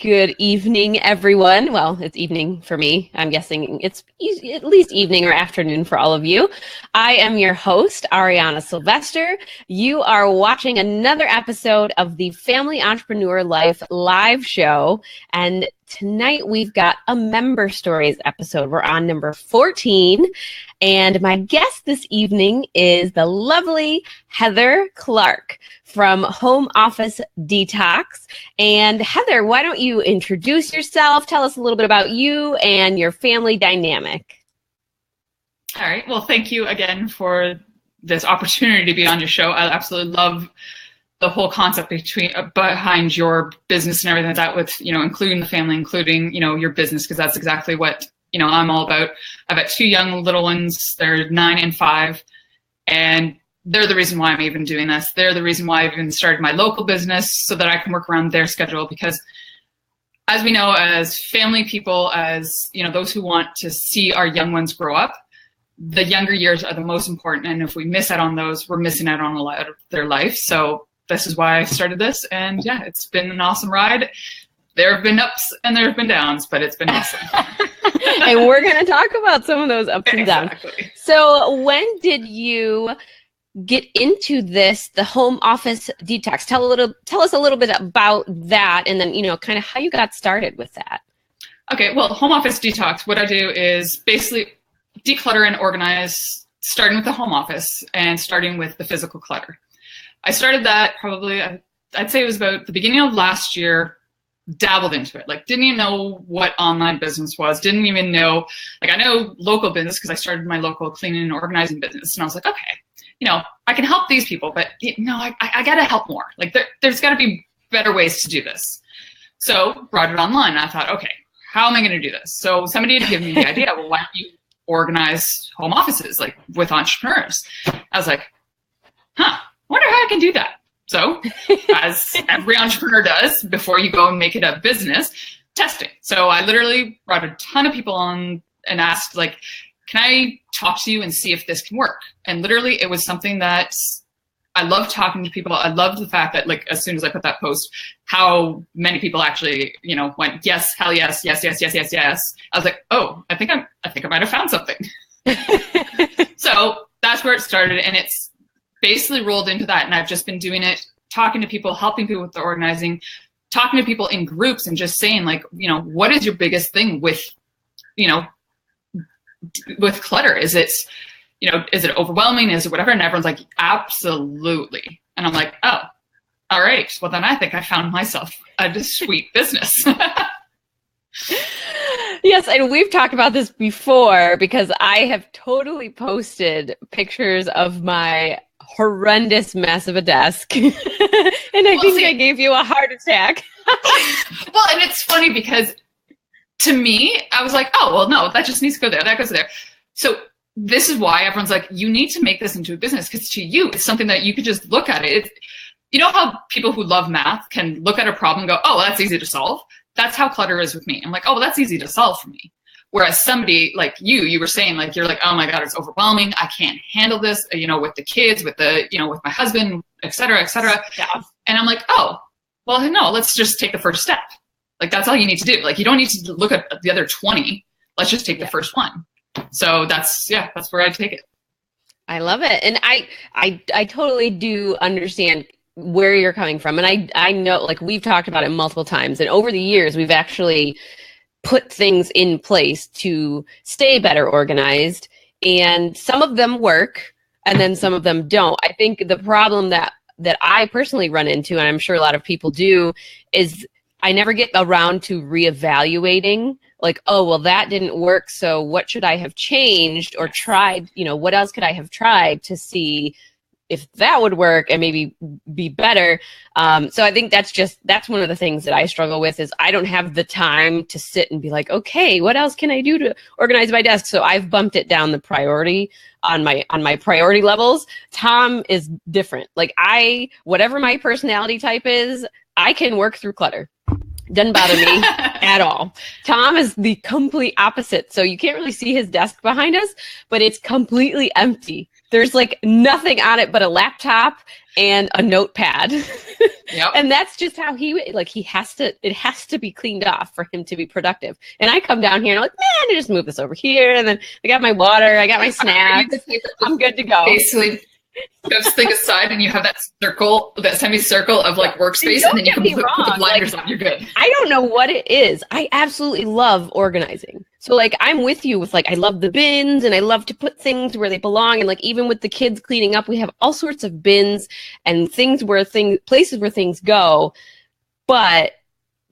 Good evening, everyone. Well, it's evening for me. I'm guessing it's at least evening or afternoon for all of you. I am your host, Ariana Sylvester. You are watching another episode of the Family Entrepreneur Life live show. And tonight we've got a member stories episode. We're on number 14. And my guest this evening is the lovely Heather Clark from Home Office Detox. And Heather, why don't you introduce yourself? Tell us a little bit about you and your family dynamic. All right. Well, thank you again for this opportunity to be on your show. I absolutely love the whole concept behind your business and everything like that, with, including the family, including, your business, because that's exactly what, I'm all about. I've got two young little ones. They're 9 and 5. And they're the reason why I'm even doing this. They're the reason why I've even started my local business, so that I can work around their schedule. Because as we know, as family people, as those who want to see our young ones grow up, the younger years are the most important. And if we miss out on those, we're missing out on a lot of their life. So this is why I started this. And yeah, it's been an awesome ride. There have been ups and there have been downs, but it's been awesome. And we're going to talk about some of those ups and downs. Exactly. So when did you get into this, the home office detox? Tell us a little bit about that, and then kind of how you got started with that. Okay, well, home office detox, what I do is basically declutter and organize, starting with the home office and starting with the physical clutter. I started that probably, I'd say it was about the beginning of last year. Dabbled into it, didn't even know what online business was, didn't even know, I know local business because I started my local cleaning and organizing business, and I was like, okay, I can help these people, but I got to help more. There's got to be better ways to do this. So brought it online, and I thought, okay, how am I going to do this? So somebody had given me the idea, well, why don't you organize home offices with entrepreneurs? I was like, I wonder how I can do that. So as every entrepreneur does, before you go and make it a business, testing. So I literally brought a ton of people on and asked, can I talk to you and see if this can work? And literally it was something that I love talking to people. I love the fact that as soon as I put that post, how many people actually, went, yes, hell yes, yes, yes, yes, yes, yes. I was like, oh, I think I might have found something. So that's where it started. And it's basically rolled into that, and I've just been doing it, talking to people, helping people with the organizing, talking to people in groups, and just saying what is your biggest thing with clutter? Is it overwhelming? Is it whatever? And everyone's like, absolutely. And I'm like, oh, all right. Well, then I think I found myself a sweet business. Yes, and we've talked about this before, because I have totally posted pictures of my horrendous mess of a desk. And I gave you a heart attack. Well, and it's funny because to me, I was like, oh, well, no, that just needs to go there. That goes there. So this is why everyone's like, you need to make this into a business, because to you, it's something that you could just look at it. How people who love math can look at a problem and go, oh, well, that's easy to solve. That's how clutter is with me. I'm like, oh, well, that's easy to solve for me. Whereas somebody like you were saying, you're like, oh my God, it's overwhelming. I can't handle this, with the kids, with with my husband, et cetera, et cetera. Yeah. And I'm like, oh, well, no, let's just take the first step. That's all you need to do. You don't need to look at the other 20. Let's just take the first one. So that's where I take it. I love it. And I totally do understand where you're coming from. And I know, we've talked about it multiple times, and over the years, we've actually put things in place to stay better organized, and some of them work and then some of them don't. I think the problem that I personally run into, and I'm sure a lot of people do, is I never get around to reevaluating, oh, well, that didn't work, so what should I have changed or tried? What else could I have tried to see if that would work and maybe be better. So I think that's one of the things that I struggle with, is I don't have the time to sit and be like, okay, what else can I do to organize my desk? So I've bumped it down the priority on my priority levels. Tom is different. Whatever my personality type is, I can work through clutter. Doesn't bother me at all. Tom is the complete opposite. So you can't really see his desk behind us, but it's completely empty. there's like nothing on it but a laptop and a notepad. Yep. And that's just how it has to be cleaned off for him to be productive. And I come down here and I'm like, man, I just move this over here. And then I got my water, I got my snacks. I'm good to go. Basically, just think aside and you have that circle, that semicircle of like workspace, and then you can put the blinders on. You're good. I don't know what it is. I absolutely love organizing. So like I'm with you with like I love the bins and I love to put things where they belong. And like even with the kids cleaning up, we have all sorts of bins and places where things go. But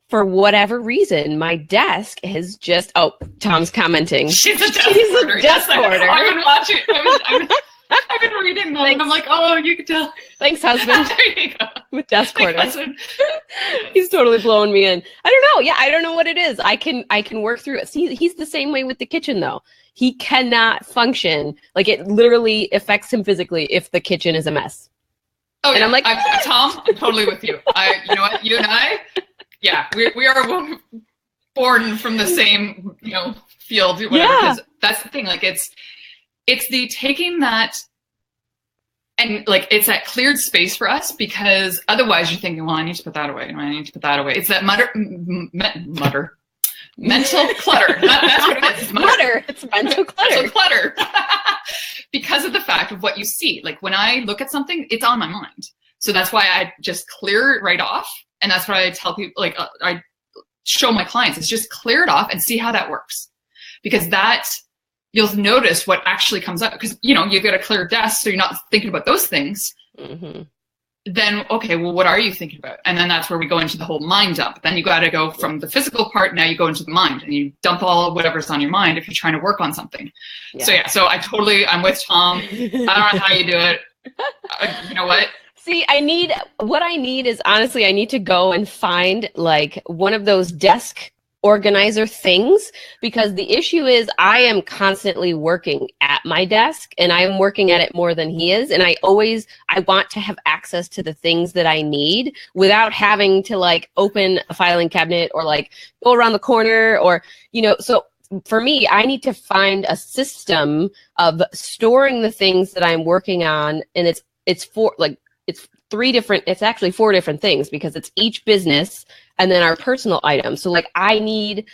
for whatever reason, my desk is just Tom's commenting. She's a desk hoarder. I've been watching. I've been reading them, and I'm like, oh, you can tell. Thanks, husband. There you go. With desk hoarder. He's totally blowing me in. I don't know. Yeah, I don't know what it is. I can work through it. See, he's the same way with the kitchen, though. He cannot function. Like, it literally affects him physically if the kitchen is a mess. Oh, and yeah. I'm like, Tom, I'm totally with you. You know what? You and I, yeah, we are born from the same, field, whatever. Yeah. That's the thing. Like, it's the taking that, and like it's that cleared space for us, because otherwise you're thinking, well, I need to put that away. I need to put that away. It's that mental clutter. That's what it is. It's clutter. It's mental clutter. Mental clutter. Because of the fact of what you see. Like when I look at something, it's on my mind. So that's why I just clear it right off. And that's what I tell people, like I show my clients, is just clear it off and see how that works. Because you'll notice what actually comes up, because you've got a clear desk, so you're not thinking about those things. Mm-hmm. Then okay, well, what are you thinking about? And then that's where we go into the whole mind dump. Then you got to go from the physical part, now you go into the mind, and you dump all whatever's on your mind if you're trying to work on something. Yeah. So I'm with Tom. I don't know how you do it. You know what? See, I need to go and find like one of those desk organizer things, because the issue is I am constantly working at my desk and I'm working at it more than he is. And I want to have access to the things that I need without having to like open a filing cabinet or like go around the corner or, so for me, I need to find a system of storing the things that I'm working on. And it's actually 4 different things, because it's each business and then our personal items. So like I need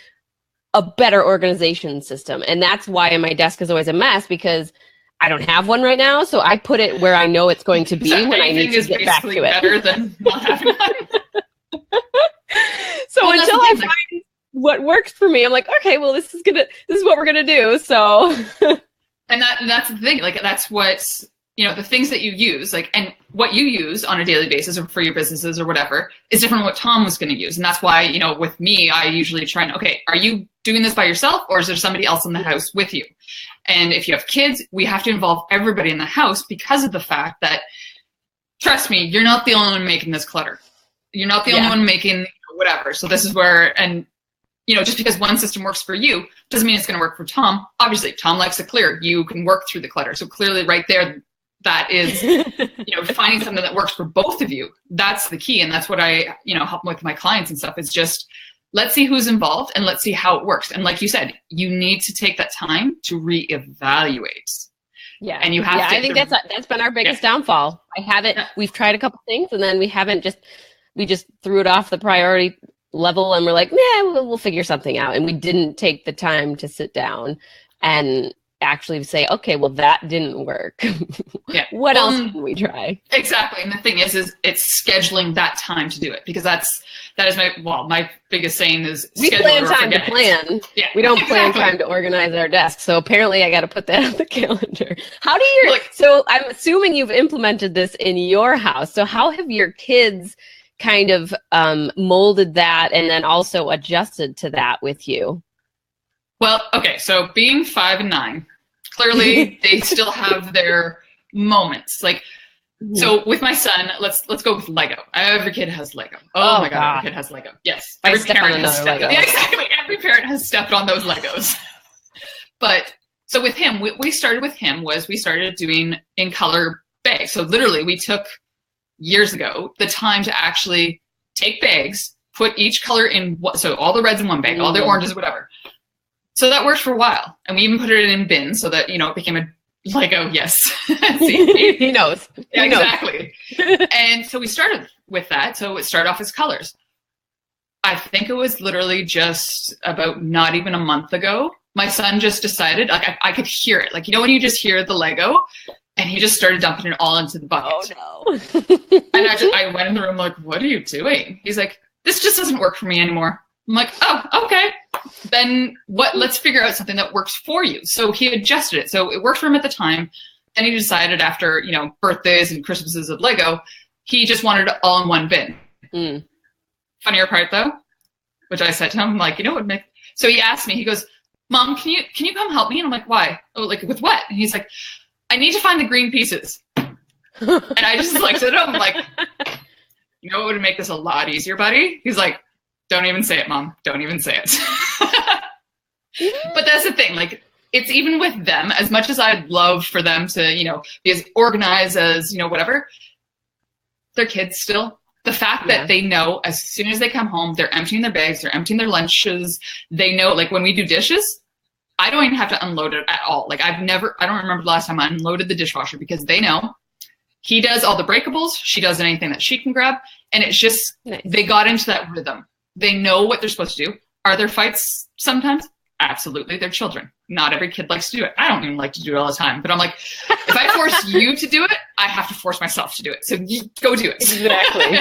a better organization system. And that's why my desk is always a mess, because I don't have one right now. So I put it where I know it's going to be when I need to get back to it. Better than not having one. So until I find what works for me, I'm like, okay, well, this is what we're gonna do. So and that's the thing. Like that's what's the things that you use, like, and what you use on a daily basis or for your businesses or whatever is different from what Tom was going to use. And that's why, with me, I usually try and, okay, are you doing this by yourself or is there somebody else in the house with you? And if you have kids, we have to involve everybody in the house, because of the fact that, trust me, you're not the only one making this clutter. You're not the only one making whatever. So this is where, and just because one system works for you doesn't mean it's going to work for Tom. Obviously, Tom likes to clear. You can work through the clutter. So clearly right there, that is, finding something that works for both of you. That's the key. And that's what I, help with my clients and stuff. It's just, let's see who's involved and let's see how it works. And like you said, you need to take that time to reevaluate. Yeah. And you have to. I think that's been our biggest downfall. We've tried a couple things and then we just threw it off the priority level and we're like, we'll figure something out. And we didn't take the time to sit down and actually say, okay, well, that didn't work. What else can we try? Exactly. And the thing is it's scheduling that time to do it, because that is my biggest saying is we plan time to plan. Yeah, we don't plan time to organize our desk. So apparently I got to put that on the calendar. How do so I'm assuming you've implemented this in your house. So how have your kids kind of molded that and then also adjusted to that with you? Well, okay, so being 5 and 9, clearly they still have their moments. Like, so with my son, let's go with Lego. Every kid has Lego. Oh my God, every kid has Lego. Yes, every parent has stepped. Yeah, exactly. Every parent has stepped on those Legos. But so with him, we started doing in color bags. So literally, we took years ago the time to actually take bags, put each color in so all the reds in one bag, all the oranges, whatever. So that worked for a while. And we even put it in bins so that, it became Lego, yes. See, he knows. Yeah, exactly. And so we started with that. So it started off as colors. I think it was literally just about not even a month ago. My son just decided, like I could hear it. Like, you know, when you just hear the Lego, and he just started dumping it all into the bucket. Oh no. And I went in the room like, what are you doing? He's like, this just doesn't work for me anymore. I'm like, oh, okay. Then let's figure out something that works for you. So he adjusted it. So it worked for him at the time. Then he decided after, you know, birthdays and Christmases of Lego, he just wanted it all in one bin. Mm. Funnier part though, which I said to him, I'm like, you know what would make, so he asked me, he goes, Mom, can you come help me? And I'm like, why? Oh, like with what? And he's like, I need to find the green pieces. And I just looked at him like, you know what would make this a lot easier, buddy? He's like, don't even say it, Mom. Don't even say it. But that's the thing. Like, it's even with them, as much as I'd love for them to, you know, be as organized as, you know, whatever, they're kids still. The fact that they know as soon as they come home, they're emptying their bags, they're emptying their lunches. They know, like when we do dishes, I don't even have to unload it at all. Like I don't remember the last time I unloaded the dishwasher because they know he does all the breakables. She does anything that she can grab. And it's just, they got into that rhythm. They know what they're supposed to do. Are there fights sometimes? Absolutely. They're children. Not every kid likes to do it. I don't even like to do it all the time, but I'm like, if I force you to do it, I have to force myself to do it. So you go do it. Exactly.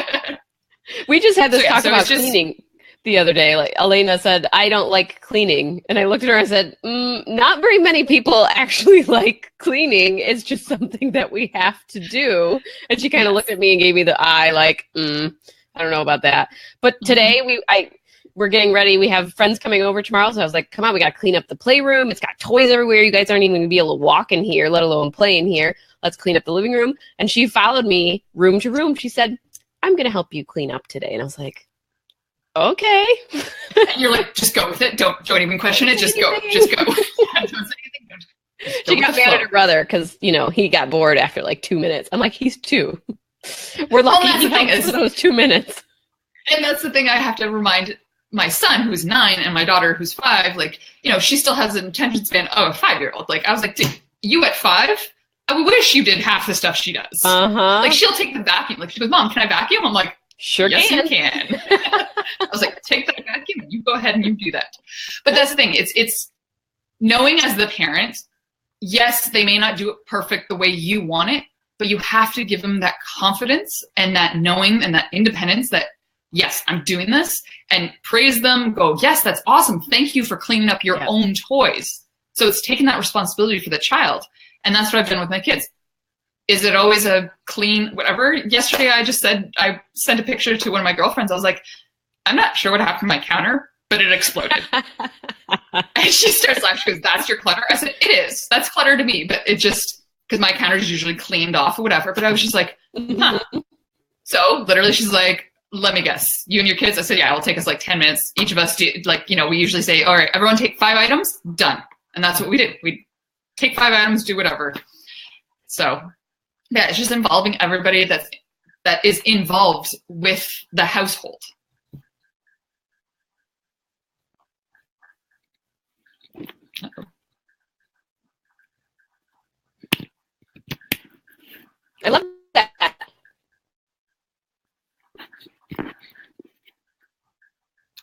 We just had this talk about cleaning the other day. Like Elena said, I don't like cleaning. And I looked at her and said, not very many people actually like cleaning. It's just something that we have to do. And she kind of looked at me and gave me the eye like, I don't know about that. But today we're getting ready. We have friends coming over tomorrow. So I was like, come on, we got to clean up the playroom. It's got toys everywhere. You guys aren't even going to be able to walk in here, let alone play in here. Let's clean up the living room. And she followed me room to room. She said, I'm going to help you clean up today. And I was like, okay. And you're like, just go with it. Don't even question it. Just go. Just go. Don't say anything. She got mad at her brother because, you know, he got bored after like 2 minutes. I'm like, he's 2. We're lucky he helped for those 2 minutes. And that's the thing I have to remind my son, who's 9, and my daughter, who's 5. Like, you know, she still has an attention span of a 5-year-old. Like, I was like, you at 5? I wish you did half the stuff she does. Like, she'll take the vacuum. Like, she goes, Mom, can I vacuum? I'm like, sure, yes, you can. I was like, take that vacuum and you go ahead and you do that. But that's the thing. It's knowing as the parent, yes, they may not do it perfect the way you want it, but you have to give them that confidence and that knowing and that independence that, yes, I'm doing this, and praise them, go, yes, that's awesome. Thank you for cleaning up your own toys. So it's taking that responsibility for the child. And that's what I've done with my kids. Is it always a clean whatever? Yesterday, I sent a picture to one of my girlfriends. I was like, I'm not sure what happened to my counter, but it exploded. And she starts laughing. She goes, that's your clutter? I said, it is. That's clutter to me. But it just, because my counter is usually cleaned off or whatever. But I was just like, huh. So literally she's like, let me guess, you and your kids? I said, yeah, it'll take us like 10 minutes. Each of us do, like, you know, we usually say, all right, everyone take 5 items, done. And that's what we did. We take 5 items, do whatever. So yeah, it's just involving everybody that is involved with the household. Uh-oh. I love that.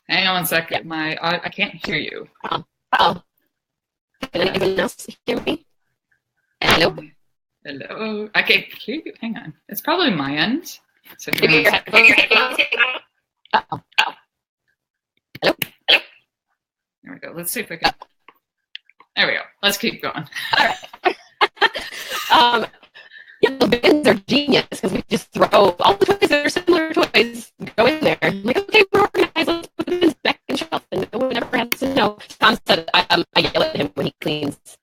Hang on one second. I can't hear you. Oh. Can anyone else hear me? Hello? Hello. I can't hear you. Hang on. It's probably my end. So Maybe your headphones. Oh. Hello? There we go. Let's see if I can. There we go. Let's keep going. All right. Yeah, the bins are genius because we just throw all the toys that are similar toys, go in there. I'm like, okay, we're organized. Let's put the bins back in the shelf, and no one ever has to know. Tom said I yell at him when he cleans,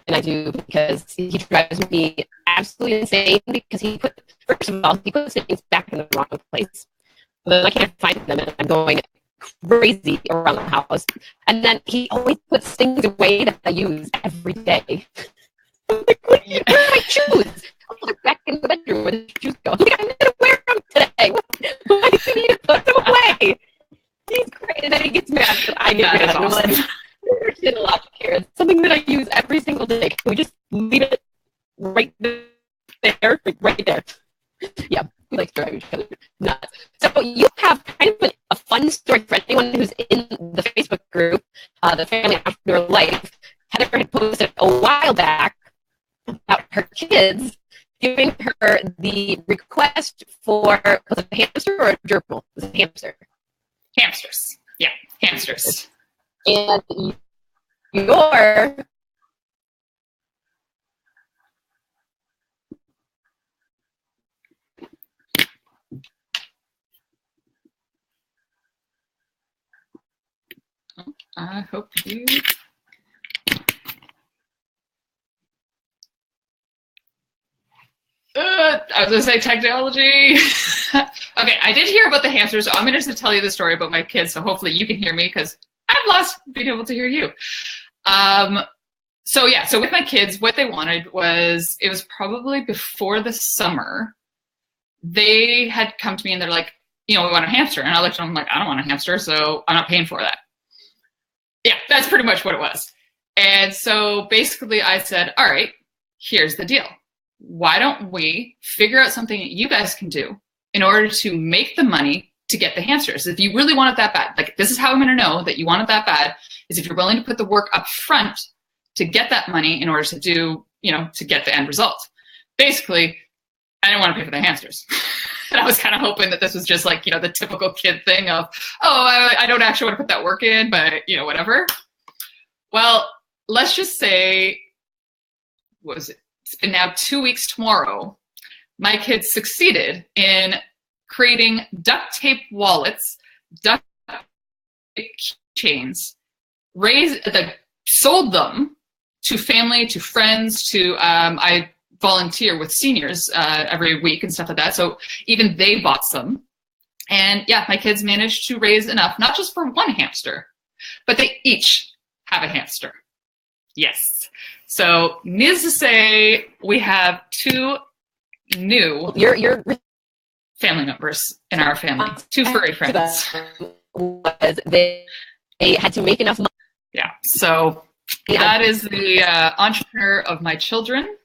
and I do because he drives me absolutely insane because first of all, he puts things back in the wrong place. Then I can't find them, and I'm going crazy around the house. And then he always puts things away that I use every day. Like, where are my shoes? I'll put it back in the bedroom where the shoes go. Like, I'm gonna wear them today. Why do you need to put them away? He's great. And then he gets mad because I get rid of them. I'm like, there's a lot of care. It's something that I use every single day. Can we just leave it right there, like right there. Yeah, we like to drive each other nuts. So you have kind of a fun story for anyone who's in the Facebook group, the Family Entrepreneur Life. Heather had posted a while back about her kids giving her the request for, was it a hamster or a gerbil? It was a hamster. Hamsters. Yeah, hamsters. And your I hope you. I was going to say technology. Okay, I did hear about the hamsters, so I'm going to just tell you the story about my kids, so hopefully you can hear me, because I've lost being able to hear you. So with my kids, what they wanted was, it was probably before the summer, they had come to me and they're like, we want a hamster. And I looked at them like, I don't want a hamster, so I'm not paying for that. Yeah, that's pretty much what it was. And so basically I said, all right, here's the deal. Why don't we figure out something that you guys can do in order to make the money to get the hamsters? If you really want it that bad, like, this is how I'm going to know that you want it that bad, is if you're willing to put the work up front to get that money in order to do, to get the end result. Basically, I didn't want to pay for the hamsters. And I was kind of hoping that this was just like, the typical kid thing of, I don't actually want to put that work in, but, whatever. Well, let's just say, what was it? It's been now 2 weeks tomorrow. My kids succeeded in creating duct tape wallets, duct tape chains, sold them to family, to friends, to, I volunteer with seniors every week and stuff like that. So even they bought some. And yeah, my kids managed to raise enough, not just for one hamster, but they each have a hamster. Yes. So needless to say, we have 2 new your family members in our family, 2 furry friends. Was they had to make enough money. Yeah. So that is the entrepreneur of my children,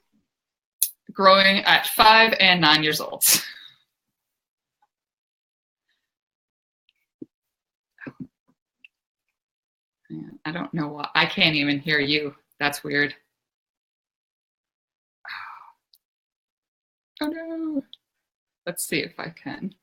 growing at 5 and 9 years old. I don't know why. I can't even hear you. That's weird. Oh no. Let's see if I can.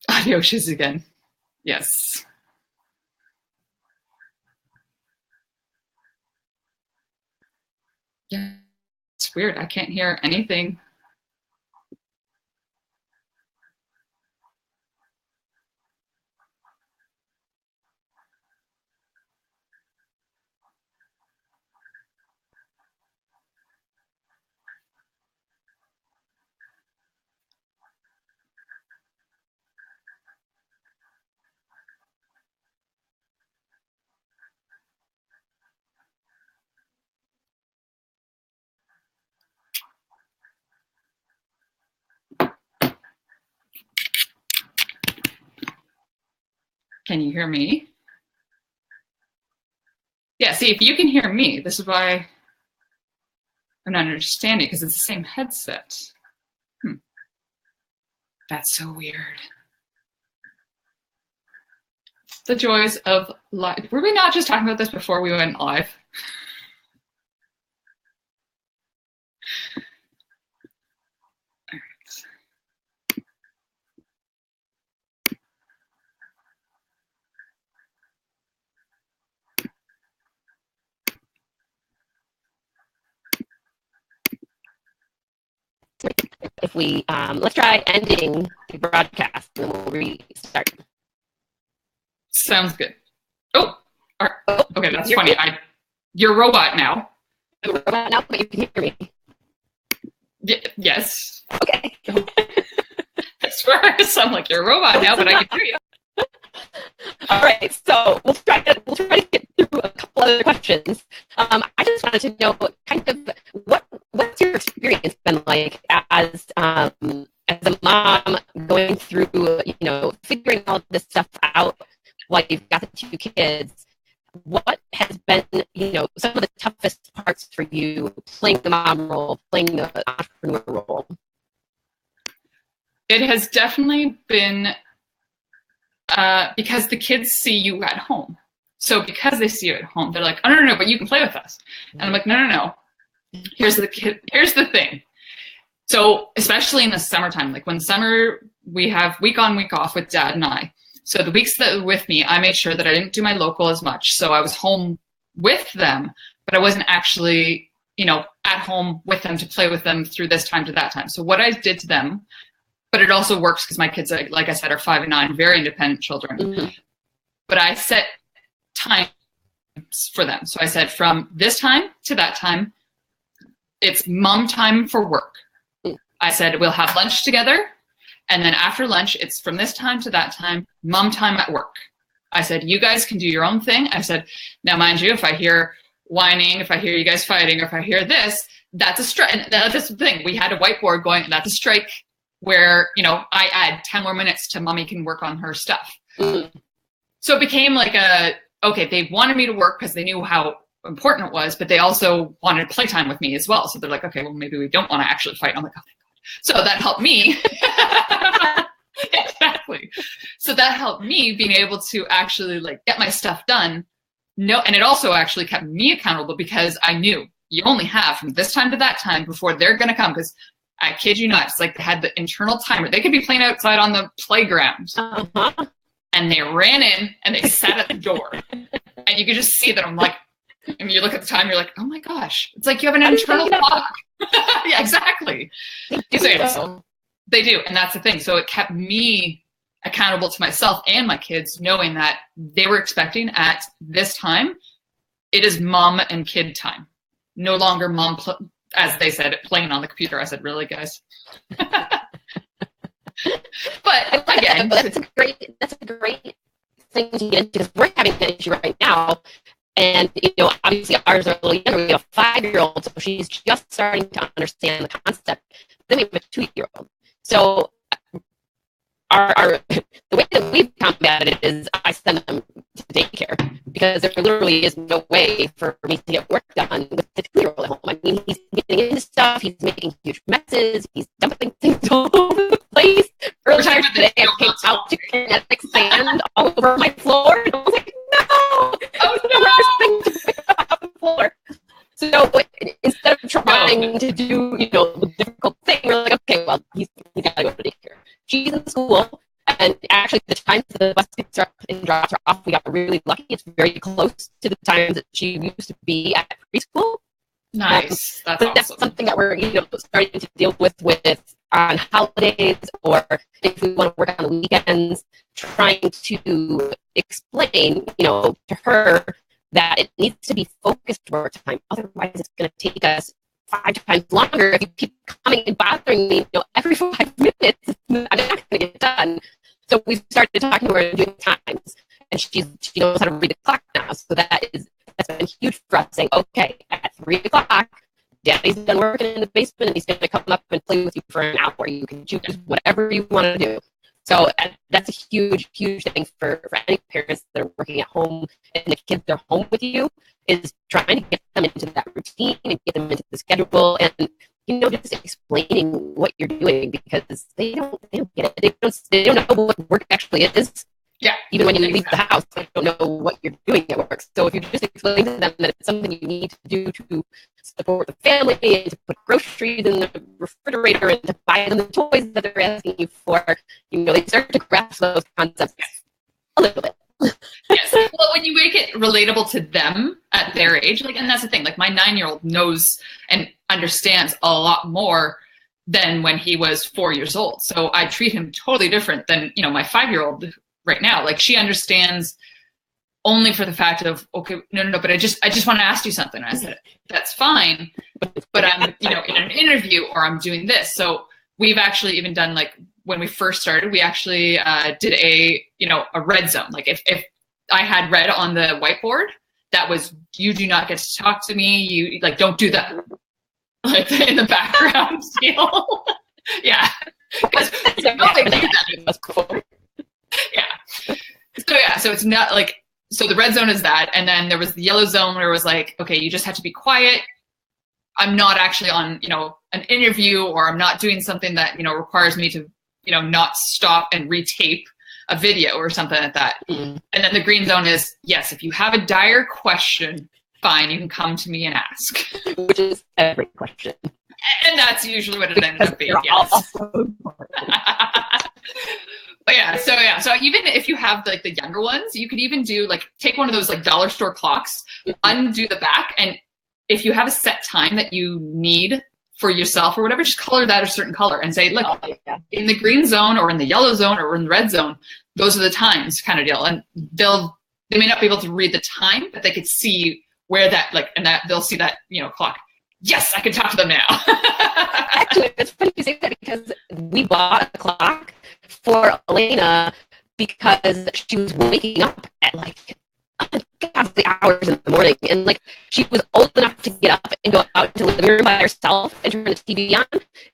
Audio issues again. Yes. Yeah, it's weird. I can't hear anything. Can you hear me? Yeah, see, if you can hear me, this is why I'm not understanding, because it's the same headset. That's so weird. The joys of live. Were we not just talking about this before we went live? All right. If we let's try ending the broadcast and then we'll restart. Sounds good. Oh, okay, that's funny. You're a robot now. I'm a robot now, but you can hear me. Yes. Okay. I swear I sound like you're a robot now, but I can hear you. All right, so we'll try to get through a couple other questions. I just wanted to know kind of what's your experience been like as a mom going through, figuring all this stuff out while you've got the two kids. What has been, some of the toughest parts for you playing the mom role, playing the entrepreneur role? It has definitely been because the kids see you at home. So because they see you at home, they're like, oh, no, but you can play with us. And I'm like, no. Here's the thing. So especially in the summertime, like when summer, we have week on, week off with Dad and I. So the weeks that were with me, I made sure that I didn't do my local as much. So I was home with them, but I wasn't actually, at home with them to play with them through this time to that time. So what I did to them, but it also works because my kids, like I said, are 5 and 9, very independent children. Mm-hmm. But I set times for them. So I said from this time to that time, it's mom time for work. I said, we'll have lunch together. And then after lunch, it's from this time to that time, mom time at work. I said, you guys can do your own thing. I said, now mind you, if I hear whining, if I hear you guys fighting, or if I hear this, that's a strike. And that's the thing. We had a whiteboard going, that's a strike where, I add 10 more minutes to mommy can work on her stuff. Mm-hmm. So it became like okay, they wanted me to work because they knew how important it was, but they also wanted playtime with me as well. So they're like, okay, well, maybe we don't want to actually fight. I'm like, oh, thank God. So that helped me. Exactly. So that helped me being able to actually get my stuff done. No, and it also actually kept me accountable because I knew you only have from this time to that time before they're going to come. Because I kid you not, it's like they had the internal timer. They could be playing outside on the playground. Uh-huh. And they ran in and they sat at the door. And you could just see that I'm like, and you look at the time, you're like, oh my gosh. It's like you have an internal clock. Yeah, exactly. They do. And that's the thing. So it kept me accountable to myself and my kids, knowing that they were expecting at this time, it is mom and kid time. No longer mom, as they said, playing on the computer. I said, really, guys? But again, that's a great thing to get into because we're having an issue right now. And, obviously ours are a little younger. We have a 5-year-old, so she's just starting to understand the concept. Then we have a 2-year-old. So the way that we've combated it is I send them to daycare because there literally is no way for me to get work done with the 2-year-old at home. I mean, he's getting into stuff, he's making huge messes, he's dumping things all over the place. Earlier today, I came out to kinetic sand all over my floor, and I was like, no! Oh, no! Thing to pick up the floor. So instead of trying to do, the difficult thing, we're like, okay, well, he's got to go to daycare. She's in school, and actually the times that the bus picks her up and drops her off, we got really lucky. It's very close to the times that she used to be at preschool. Nice. That's awesome. That's something that we're, starting to deal with on holidays, or if we want to work on the weekends, trying to explain, to her that it needs to be focused work time. Otherwise, it's going to take us 5 times longer if you keep coming and bothering me, every 5 minutes. I'm not going to get done. So we started talking to her and doing times, and she knows how to read the clock now. So that's been huge for us. Saying, okay, at 3 o'clock, Daddy's done working in the basement, and he's going to come up and play with you for an hour. You can choose whatever you want to do. So that's a huge, huge thing for any parents that are working at home and the kids are home with you, is trying to get them into that routine and get them into the schedule and, just explaining what you're doing because they don't get it. They don't know what work actually is. Yeah. Even when you leave the house, they don't know what you're doing at work. So if you just explain to them that it's something you need to do to support the family and to put groceries in the refrigerator and to buy them the toys that they're asking you for, they start to grasp those concepts a little bit. Yes. Well, when you make it relatable to them at their age, and that's the thing, my 9-year-old knows and understands a lot more than when he was 4 years old. So I treat him totally different than, my 5-year-old right now. She understands only for the fact of, okay, no, but I just want to ask you something. And I said, that's fine, but I'm, in an interview or I'm doing this. So we've actually even done when we first started, we actually did a red zone. If I had red on the whiteboard, that was you do not get to talk to me. You like, don't do that. Like in the background deal. Yeah. Because you know they do that before. Yeah. So it's not like, so the red zone is that. And then there was the yellow zone where it was like, okay, you just have to be quiet. I'm not actually on, an interview, or I'm not doing something that, requires me to, not stop and retape a video or something like that. Mm-hmm. And then the green zone is, yes, if you have a dire question, fine, you can come to me and ask. Which is every question. And that's usually what it ended up being, yes. But so even if you have like the younger ones, you could even do like, take one of those like dollar store clocks, undo the back, and if you have a set time that you need for yourself or whatever, just color that a certain color and say, look, in the green zone or in the yellow zone or in the red zone, those are the times, kind of deal. And they may not be able to read the time, but they could see where that, like, and that they'll see that, clock. Yes, I can talk to them now. Actually, it's funny you say that, because we bought a clock for Elena because she was waking up at like the hours in the morning, and like she was old enough to get up and go out to the living room by herself and turn the TV on.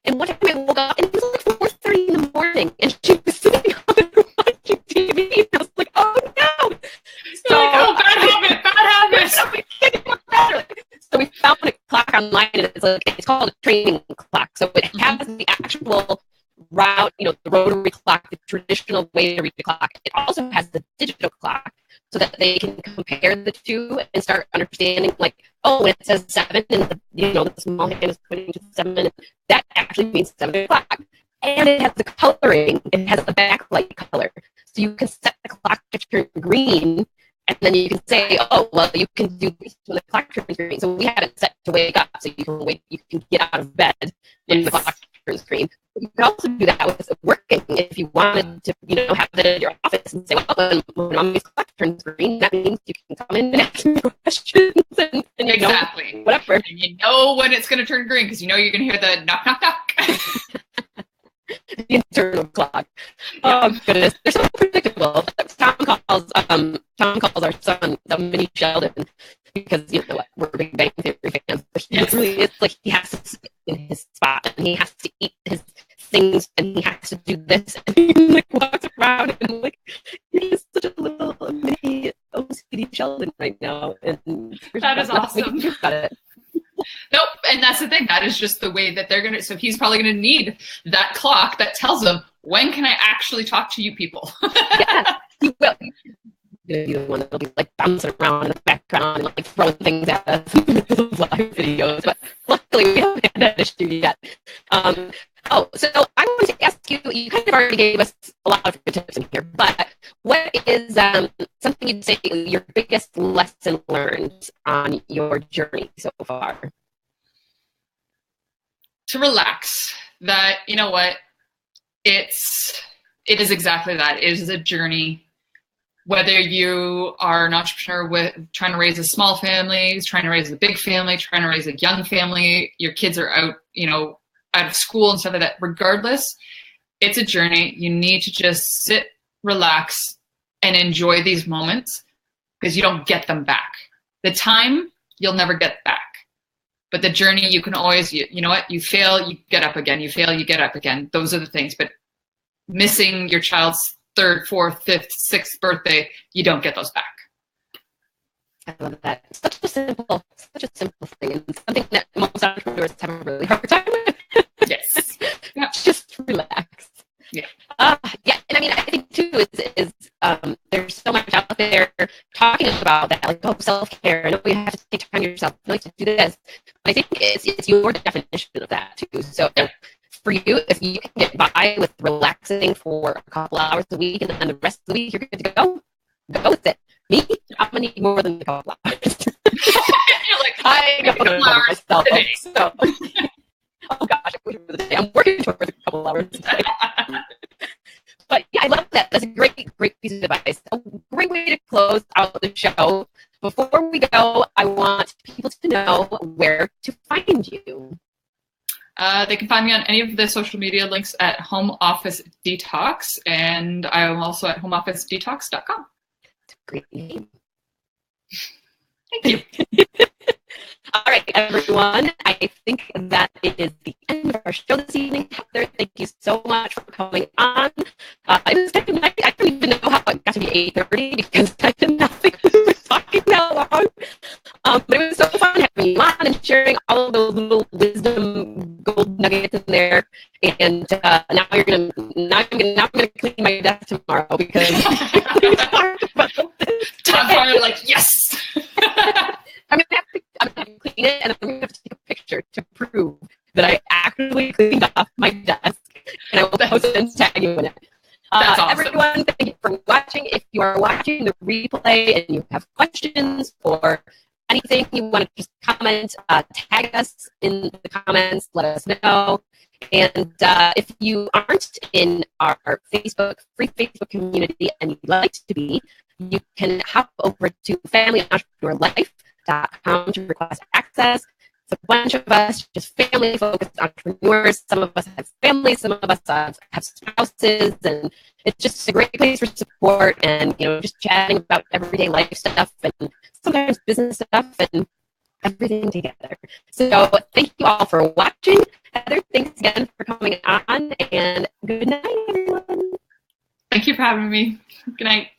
And one time I woke up and it was like 4:30 in the morning, and she was sitting up and watching TV, and I was like, oh no! So bad habit. So we found a clock online, and it's called a training clock. So it has the actual route, the rotary clock, the traditional way to read the clock. It also has the digital clock, so that they can compare the two and start understanding, like, oh, when it says 7 and the small hand is pointing to 7, that actually means 7 o'clock. And it has the coloring. It has the backlight color. So you can set the clock to turn green, and then you can say, oh, well, you can do this when the clock turns green. So we have it set to wake up, so you can get out of bed when the clock turns green. You can also do that with working if you wanted to, have it in your office and say, well, when mommy's clock turns green, that means you can come in and ask me questions. And exactly. Whatever. And you know when it's going to turn green, because you're going to hear the knock, knock, knock. The internal clock. Yeah. Oh, goodness. They're so predictable. Tom calls our son the mini Sheldon, because we're big Bang Theory fans. But it's like he has to sit in his spot, and he has to eat his things, and he has to do this, and he like walks around, and like he's such a little mini OCD Sheldon right now. And that is awesome. About it. Nope, and that's the thing. That is just the way that they're gonna. So he's probably gonna need that clock that tells him, when can I actually talk to you people? Yeah, he will. Be the one that'll be like bouncing around in the background and like throwing things at us in live videos. But luckily, we haven't had that issue yet. So I wanted to ask you. You kind of already gave us a lot of good tips in here, but what is something you'd say your biggest lesson learned on your journey so far? To relax. That, you know what, it is exactly that. It is a journey. Whether you are an entrepreneur with trying to raise a small family, trying to raise a big family, trying to raise a young family, your kids are out, out of school and stuff like that. Regardless, it's a journey. You need to just sit, relax, and enjoy these moments, because you don't get them back. The time you'll never get back. But the journey, you can always, you know what, you fail, you get up again. You fail, you get up again. Those are the things. But missing your child's 3rd, 4th, 5th, 6th birthday, you don't get those back. I love that. Such a simple thing, and something that most entrepreneurs have a really hard time with. Yes. Yeah. Just relax. Yeah. And I mean, I think too is there's so much out there talking about that, like, oh, self-care. I know you have to take time to yourself. I like to do this. But I think it's your definition of that too. So for you, if you can get by with relaxing for a couple hours a week, and then the rest of the week you're good to go with it. Me, I'm gonna need more than a couple hours. You're like, I know myself. So, oh gosh, I'm working towards a couple hours. But yeah, I love that. That's a great piece of advice. A great way to close out the show. Before we go, I want people to know where to find you. They can find me on any of the social media links at Home Office Detox, and I am also at homeofficedetox.com. Great name. Thank you. All right, everyone. I think that is the end of our show this evening. Heather, thank you so much for coming on. It was kind of nice. I don't even know how it got to be 8:30 because I did not think we were talking that long. But it was so fun having you on and sharing all of those little wisdom gold nuggets in there. And now I'm gonna clean my desk tomorrow because we talked about this. Top part, like, yes. I'm gonna have to clean it, and I'm gonna have to take a picture to prove that I actually cleaned off my desk, and I will post it and tag you in it. That's awesome. Everyone, thank you for watching. If you are watching the replay and you have questions or anything you want to just comment, tag us in the comments. Let us know. And if you aren't in our Facebook free Facebook community and you'd like to be, you can hop over to familyentrepreneur.life.com to request access. It's a bunch of us, just family-focused entrepreneurs. Some of us have families, some of us have spouses, and it's just a great place for support and, just chatting about everyday life stuff and sometimes business stuff and everything together. So thank you all for watching. Heather, thanks again for coming on, and good night, everyone. Thank you for having me. Good night.